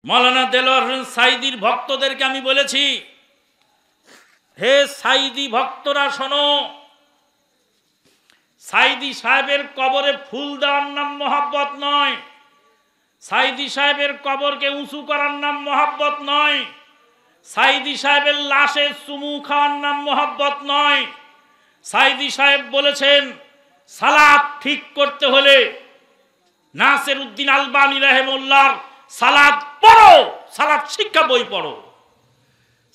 মাওলানা দেলোয়ার হোসেন সাইদির ভক্তদেরকে আমি বলেছি, হে সাইদি ভক্তরা শোনো, সাইদি সাহেবের কবরে ফুল দেওয়ার নাম মহাব্বত নয়, সাইদি সাহেবের কবরকে উঁচু করার নাম মহাব্বত নয়, সাইদি সাহেবের লাশে চুমু খাওয়ার নাম মহাব্বত নয়। সাইদি সাহেব বলেছেন, সালাত ঠিক করতে হলে নাসির উদ্দিন আলবানী রাহিমাহুল্লাহর সালাত পড়ো, সালাত শিক্ষা বই পড়ো।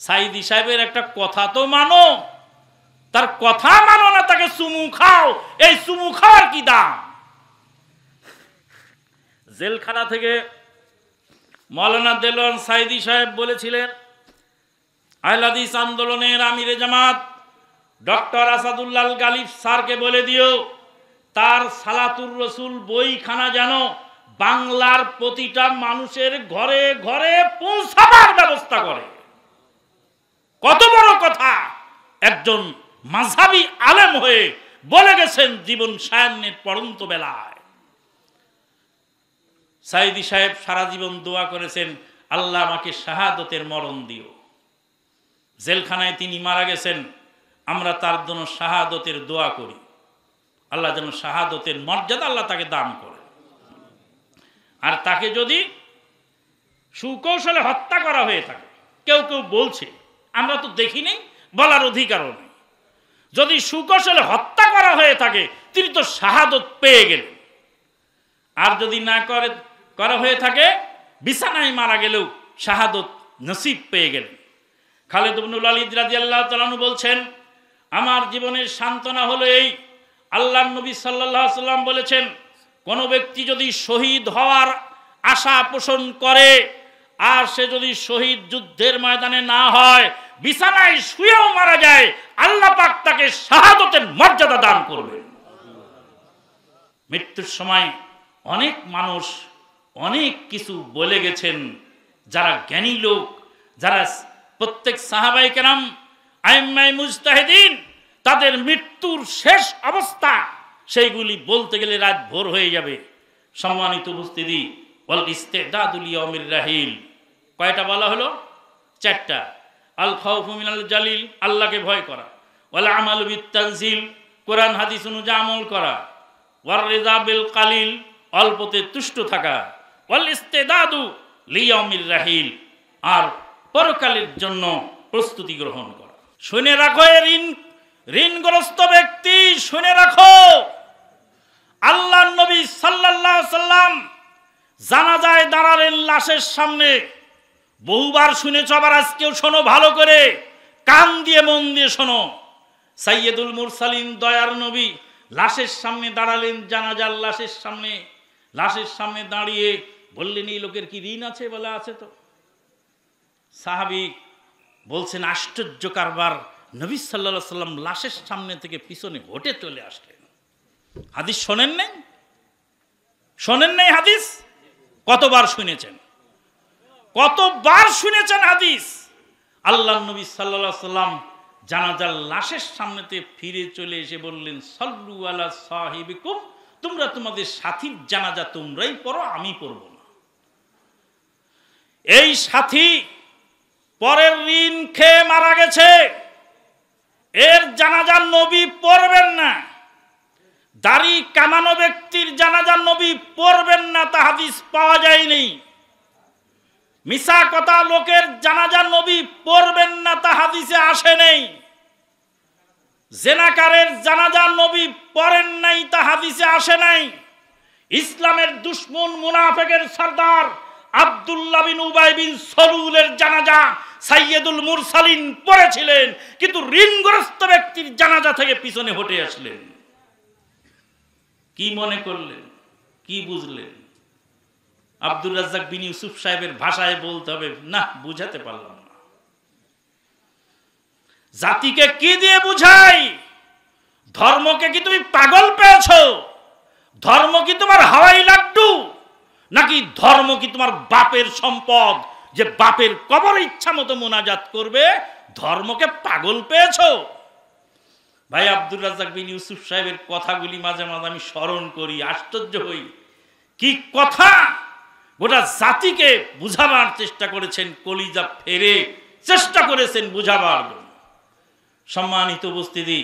সাইদি সাহেবের একটা কথা তো মানো, তার কথা মানো না, তাকে চুমু খাও। এই চুমু খাওয়ার কি দাম? জেলখানা থেকে মাওলানা দেলোয়ার সাইদি সাহেব বলেছিলেন, আহলে হাদিস আন্দোলনের আমিরে জামাত ডক্টর আসাদুল্লাহ গালিব স্যারকে বলে দিও, তার সালাতুর রসুল বইখানা যেন বাংলার প্রতিটা মানুষের ঘরে ঘরে পৌঁছাবার ব্যবস্থা করে। কত বড় কথা একজন মাযহাবী আলেম হয়ে বলে গেছেন জীবন সায়ান্নের পড়ন্ত বেলায়। সাইদি সাহেব সারা জীবন দোয়া করেছেন, আল্লাহ আমাকে শাহাদতের মরণ দিও। জেলখানায় তিনি মারা গেছেন, আমরা তার জন্য শাহাদতের দোয়া করি, আল্লাহ যেন শাহাদতের মর্যাদা আল্লাহ তাকে দান করে। আর তাকে যদি সুকৌশলে হত্যা করা হয়ে থাকে, কেউ কেউ বলছে, আমরা তো দেখি নেই, বলার অধিকারও নেই, যদি সুকৌশলে হত্যা করা হয়ে থাকে তিনি তো শাহাদত পেয়ে গেলেন। আর যদি না করা হয়ে থাকে, বিছানায় মারা গেলেও শাহাদত নসিব পেয়ে গেলেন। খালিদ ইবনে ওয়ালিদ রাদিয়াল্লাহু তাআলা আনহু বলছেন, আমার জীবনের সান্ত্বনা হলো এই, আল্লাহর নবী সাল্লাল্লাহু আলাইহি সাল্লাম বলেছেন, কোন ব্যক্তি যদি শহীদ হওয়ার আশা পোষণ করে আর সে যদি শহীদ যুদ্ধের ময়দানে না হয়, বিছানায় শুয়েও মারা যায়, আল্লাহ পাক তাকে শাহাদতের মর্যাদা দান করবেন। মৃত্যুর সময় অনেক মানুষ অনেক কিছু বলে গেছেন, যারা জ্ঞানী লোক, যারা প্রত্যেক সাহাবায়ে কেরাম আইম্মায়ে মুজতাহিদিন, তাদের মৃত্যুর শেষ অবস্থা সেইগুলি বলতে গেলে রাত ভোর হয়ে যাবে। সম্মানিত উপস্থিতি, ওয়াল ইস্তিদাদু লিয়াউমির রাহিল, কয়টা বলা হলো? 4টা। আল খাউফু মিনাল জালিল, আল্লাহকে ভয় করা, ওয়াল আমালু বিত তানজিল, কোরআন হাদিস অনুযায়ী আমল করা, ওয়ার রিজা বিল কালিল, অল্পতে তুষ্ট থাকা, ওয়াল ইস্তিদাদু লিয়াউমির রাহিল, আর পরকালের জন্য প্রস্তুতি গ্রহণ করা। শুনে রাখো ঋণগ্রস্ত ব্যক্তি, শুনে রাখো, আল্লাহর নবী সাল্লাল্লাহু আলাইহি সাল্লাম জানাজায় দাঁড়ালেন লাশের সামনে। বহুবার শুনেছ, আবার আজকেও শোনো ভালো করে, কান দিয়ে মন দিয়ে শোনো। সাইয়্যিদুল মুরসালিন দয়ার নবী লাশের সামনে দাঁড়ালেন, জানাজার লাশের সামনে দাঁড়িয়ে বললেন, এই লোকের কি ঋণ আছে? বলে আছে তো। সাহাবী বলছেন, আশ্চর্য কারবার, নবী সাল্লাল্লাহু আলাইহি সাল্লাম লাশের সামনে থেকে পিছনে হেঁটে চলে আসলেন। হাদিস শোনেন নাই? হাদিস কতবার শুনেছেন? হাদিস। আল্লাহর নবী সাল্লাল্লাহু আলাইহি সাল্লাম জানাজার লাশের সামনেতে ফিরে চলে এসে বললেন, সাল্লু আলা সাহিবিকুম, তোমরা তোমাদের সাথীর জানাজা তোমরাই পড়ো, আমি পড়ব না। এই সাথী পরের ঋণ খেয়ে মারা গেছে, এর জানাজা নবী পড়বেন না। দাড়ি কামানো ব্যক্তির জানাজা নবী পড়বেন না, তা হাদিস পাওয়া যায়নি। মিছা কথা লোকের জানাজা নবী পড়বেন না, তা হাদিসে আসে নেই। জেনাকারের জানাজা নবী পড়েন নাই, তা হাদিসে আসে নাই। ইসলামের দুশমন মুনাফিকের সরদার আব্দুল্লাহ বিন উবাই বিন সলুলের জানাজা সাইয়্যিদুল মুরসালিন পড়েছিলেন, কিন্তু ঋণগ্রস্ত ব্যক্তির জানাজা থেকে পিছনে হটে আসলেন। কি মনে করলেন? কি বুঝলেন? আব্দুর রাজ্জাক বিন ইউসুফ সাহেবের ভাষায় বলতে হবে, না বুঝাতে পারলাম না। জাতিকে কি দিয়ে বুঝাই? ধর্মকে কি তুমি পাগল পেয়েছো? ধর্ম কি তোমার হাওয়াই লাড্ডু? নাকি ধর্ম কি তোমার বাপের সম্পদ, যে বাপের কবরে ইচ্ছা মতো মোনাজাত করবে? ধর্মকে পাগল পেয়েছো? ভাই, আব্দুর রাজ্জাক বিন ইউসুফ সাহেবের কথাগুলি মাঝে মাঝে আমি স্মরণ করি, আশ্চর্য হই। কি কথা! গোটা জাতিকে বুঝাবার চেষ্টা করেছেন, কলিজা ফেরে চেষ্টা করেছেন বুঝাবার জন্য। সম্মানিত উপস্থিতি,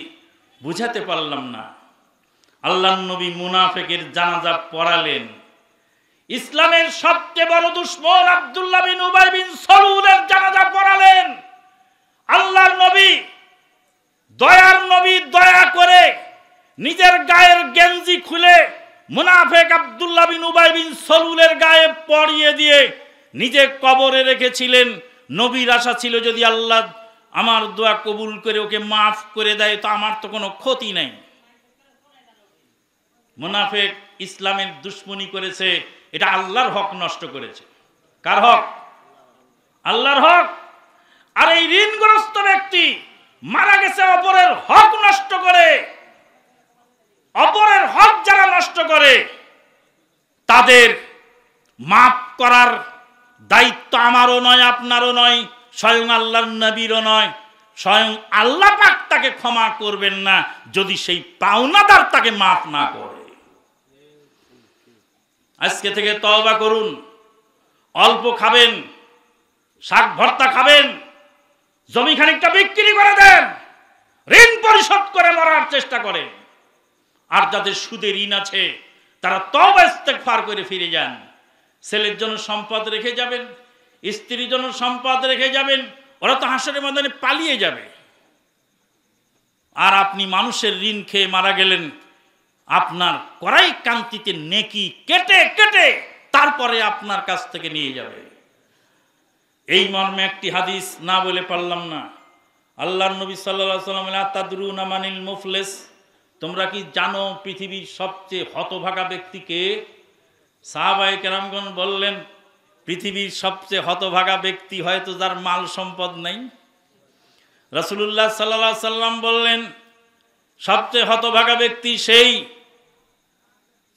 বুঝাতে পারলাম না। আল্লাহর নবী মুনাফিকের জানাজা পড়ালেন। ইসলামের সবচেয়ে বড় দুশমন আব্দুল্লাহ বিন উবাই বিন সালুলের জানাজা পড়ালেন। আল্লাহর নবী, দয়ার নবী, দয়া করে নিজের গায়ের গেঞ্জি খুলে মুনাফিক আব্দুল্লাহ বিন উবাই বিন সালুলের গায়ে পরিয়ে দিয়ে নিজে কবরে রেখেছিলেন। নবীর আশা ছিল যদি আল্লাহ আমার দোয়া কবুল করে ওকে মাফ করে দেয় তো আমার তো কোনো ক্ষতি নাই। মুনাফিক ইসলামের দুশমনি করেছে, এটা আল্লাহর হক নষ্ট করেছে। কার হক? আল্লাহর হক। আর এই ঋণগ্রস্ত ব্যক্তি মারা গেছে অপরের হক নষ্ট করে। অপরের হক যারা নষ্ট করে তাদের মাফ করার দায়িত্ব আমারও নয়, আপনারও নয়, স্বয়ং আল্লাহর নবীরও নয়। স্বয়ং আল্লাহ পাক তাকে ক্ষমা করবেন না যদি সেই পাওনাদার তাকে মাফ না করে। আজকে থেকে তওবা করুন। অল্প খাবেন, শাক ভর্তা খাবেন, জমি খানিকটা বিক্রি করে দেন, ঋণ পরিশোধ করে মরার চেষ্টা করেন। আর যাদের সুদের ঋণ আছে তারা তওবা ইস্তেগফার করে ফিরে যান। ছেলের জন্য সম্পদ রেখে যাবেন, স্ত্রীর জন্য সম্পদ রেখে যাবেন, ওরা তো হাসরের ময়দানে পালিয়ে যাবে। আর আপনি মানুষের ঋণ খেয়ে মারা গেলেন, আপনার করাই কান্তিতে নেকি কেটে কেটে তারপরে আপনার কাছ থেকে নিয়ে যাবে। এই মর্মে একটি হাদিস না বলে পারলাম না। আল্লাহর নবী সাল্লাল্লাহু আলাইহি ওয়াসাল্লাম বলেন, আতাদরুনা মানিল মুফলিস, তোমরা কি জানো পৃথিবীর সবচেয়ে হতভাগা ব্যক্তিকে? সাহাবায়ে কেরামগণ বললেন, পৃথিবীর সবচেয়ে হতভাগা ব্যক্তি হয়তো যার মাল সম্পদ নাই। রাসূলুল্লাহ সাল্লাল্লাহু আলাইহি সাল্লাম বললেন, সবচেয়ে হতভাগা ব্যক্তি সেই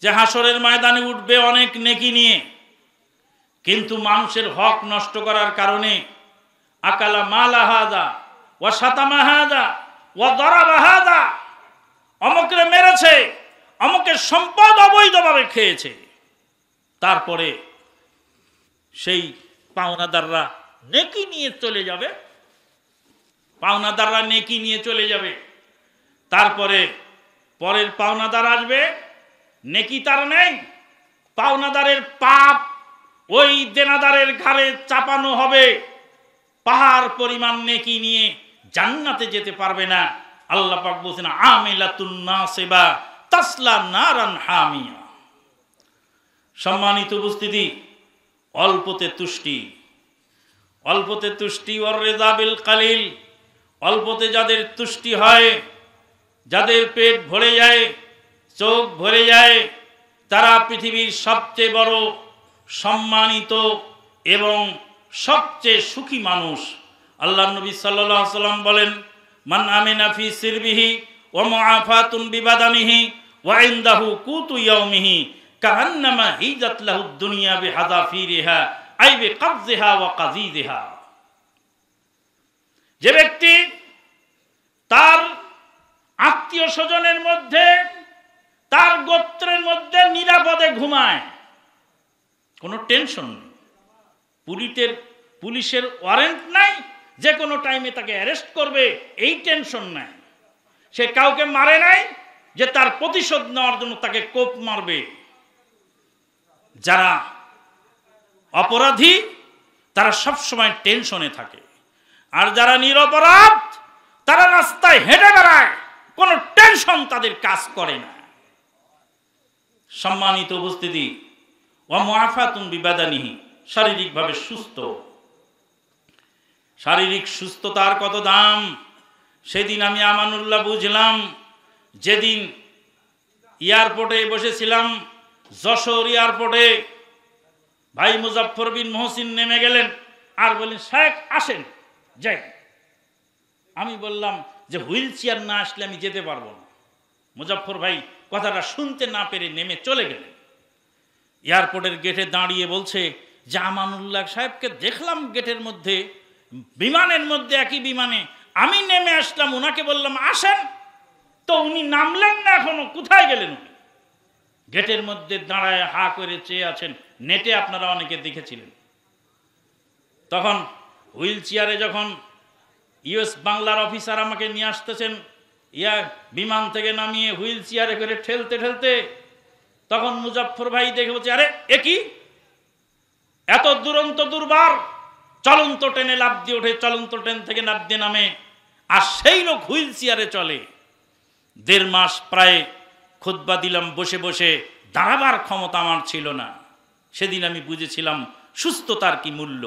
যে হাসরের ময়দানে উঠবে অনেক নেকি নিয়ে, কিন্তু মানুষের হক নষ্ট করার কারণে আকালা মালা হাদা ওয়া শাতামা হাদা ওয়া দারাবা হাদা, অমুকরে মেরেছে, অমুকের সম্পদ অবৈধভাবে খেয়েছে। তারপরে সেই পাওনাদাররা নেকি নিয়ে চলে যাবে, পাওনাদাররা নেকি নিয়ে চলে যাবে। তারপরে পরের পাওনাদার আসবে, নেকি তার নেই, পাওনাদারের পাপ ওই দেনাদারের ঘাড়ে চাপানো হবে। পাহাড় পরিমাণ নেকি নিয়ে জান্নাতে যেতে পারবে না। আল্লাহ পাক বলেছেন, আমিলাতুন নাসিবা তাসলা নারান হামিয়া। সম্মানিত উপস্থিতি, অল্পতে তুষ্টি, অল্পতে তুষ্টি ওয়ার রিযা বিল কালিল। অল্পতে যাদের তুষ্টি হয়, যাদের পেট ভরে যায়, চোখ ভরে যায়, তারা পৃথিবীর সবচেয়ে বড় সম্মানিত এবং সবচেয়ে সুখী মানুষ। আল্লাহর নবী সাল্লাল্লাহু আলাইহি ওয়াসাল্লাম বলেন, মান আমিনা ফি সিরবিহি ওয়া মুআফাতুন বিবাদানিহি ওয়া ইনদাহু কুতু ইয়াউমিহি কাআন্নামা হিজাত লাহুদ দুনিয়া বিহাযাফিরিহা আই বিকবজিহা ওয়া কাযীদিহা। যে ব্যক্তি তার আত্মীয় স্বজনের মধ্যে, তার গোত্রের মধ্যে নিরাপদে ঘুমায়, কোনো টেনশন নেই, পুলিশের ওয়ারেন্ট নাই, যে কোনো টাইমে তাকে অ্যারেস্ট করবে এই টেনশন নাই, সে কাউকে মারে নাই যে তার প্রতিশোধ নেওয়ার জন্য তাকে কোপ মারবে। যারা অপরাধী তারা সবসময় টেনশনে থাকে, আর যারা নিরপরাধ তারা রাস্তায় হেঁটে বেড়ায়, কোনো টেনশন তাদের কাজ করে না। সম্মানিত উপস্থিতি, ওয়া মুআফাতুন বিবাদানিহি, শারীরিকভাবে সুস্থ। শারীরিক সুস্থতার কত দাম সেদিন আমি আমানুল্লাহ বুঝলাম। যেদিন এয়ারপোর্টে বসেছিলাম, যশোর এয়ারপোর্টে, ভাই মুজাফফর বিন মহসিন নেমে গেলেন আর বললেন, শেখ আসেন যাই। আমি বললাম যে হুইল চেয়ার না আসলে আমি যেতে পারবো না। মুজাফফর ভাই কথাটা শুনতে না পেরে নেমে চলে গেলেন। এয়ারপোর্টের গেটে দাঁড়িয়ে বলছে যে আমানুল্লাহ সাহেবকে দেখলাম গেটের মধ্যে, বিমানের মধ্যে, একই বিমানে। আমি নেমে আসলাম, ওনাকে বললাম আসেন, তো উনি নামলেন না, এখনো কোথায় গেলেন উনি? গেটের মধ্যে দাঁড়ায় হা করে চেয়ে আছেন, নেটে আপনারা অনেকে দেখেছিলেন। তখন হুইল চেয়ারে যখন ইউএস বাংলার অফিসার আমাকে নিয়ে আসতেছেন, বিমান থেকে নামিয়ে হুইল চেয়ারে করে ঠেলতে ঠেলতে, তখন মুজাফফর ভাই দেখে বলছে, আরে এ কি, এত দুরন্ত দুর্বার, চলন্ত ট্রেনে লাফ দিয়ে ওঠে, চলন্ত ট্রেন থেকে লাফ দিয়ে নামে, আর সেই লোক হুইল চেয়ারে চলে। 1.5 মাস প্রায় খুতবা দিলাম বসে বসে, দাঁড়াবার ক্ষমতা আমার ছিল না। সেদিন আমি বুঝেছিলাম সুস্থতার কি মূল্য।